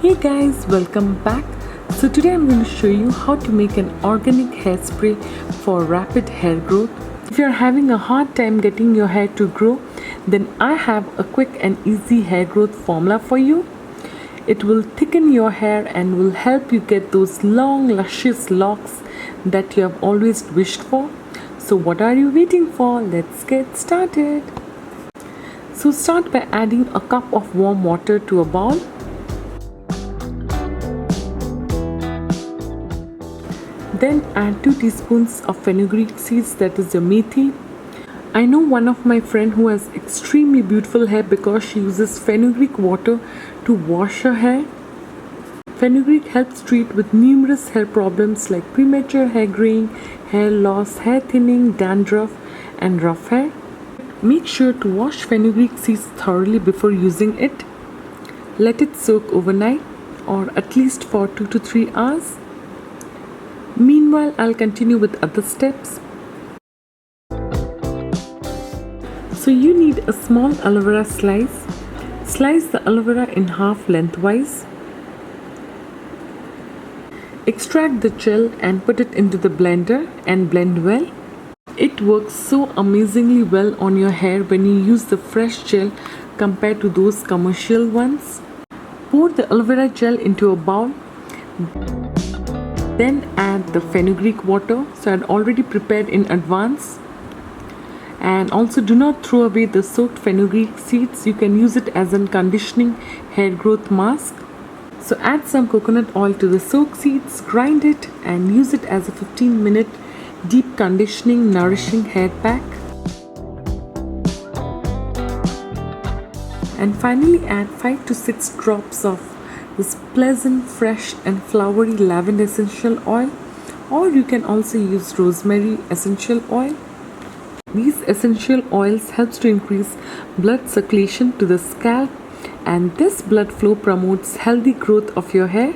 Hey guys, welcome back. So today I'm going to show you how to make an organic hairspray for rapid hair growth. If you're having a hard time getting your hair to grow, then I have a quick and easy hair growth formula for you. It will thicken your hair and will help you get those long luscious locks that you have always wished for. So what are you waiting for? Let's get started. So start by adding a cup of warm water to a bowl. Then add 2 teaspoons of fenugreek seeds, that is your methi. I know one of my friend who has extremely beautiful hair because she uses fenugreek water to wash her hair. Fenugreek helps treat with numerous hair problems like premature hair graying, hair loss, hair thinning, dandruff and rough hair. Make sure to wash fenugreek seeds thoroughly before using it. Let it soak overnight or at least for 2 to 3 hours. Meanwhile, I'll continue with other steps. So you need a small aloe vera slice. Slice the aloe vera in half lengthwise. Extract the gel and put it into the blender and blend well. It works so amazingly well on your hair when you use the fresh gel compared to those commercial ones. Pour the aloe vera gel into a bowl. Then add the fenugreek water, so I had already prepared in advance. And also do not throw away the soaked fenugreek seeds. You can use it as a conditioning hair growth mask. So add some coconut oil to the soaked seeds, grind it and use it as a 15-minute deep conditioning nourishing hair pack. And finally add 5 to 6 drops of this pleasant, fresh and flowery lavender essential oil, or you can also use rosemary essential oil. These essential oils helps to increase blood circulation to the scalp, and this blood flow promotes healthy growth of your hair.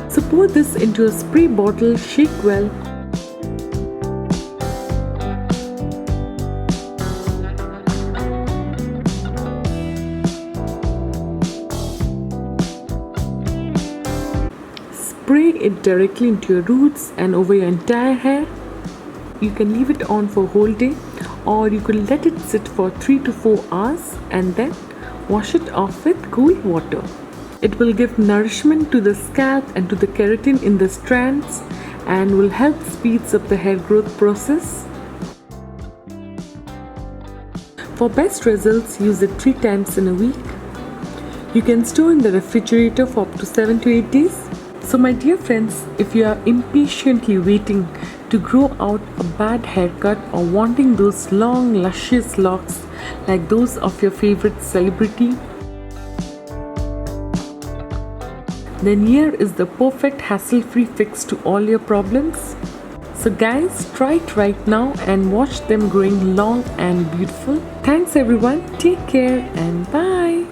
So pour this into a spray bottle, shake well. Spray it directly into your roots and over your entire hair. You can leave it on for a whole day, or you could let it sit for 3 to 4 hours and then wash it off with cool water. It will give nourishment to the scalp and to the keratin in the strands and will help speeds up the hair growth process. For best results, use it 3 times in a week. You can store in the refrigerator for up to 7 to 8 days. So my dear friends, if you are impatiently waiting to grow out a bad haircut or wanting those long luscious locks like those of your favorite celebrity, then here is the perfect hassle-free fix to all your problems. So guys, try it right now and watch them growing long and beautiful. Thanks everyone, take care and bye.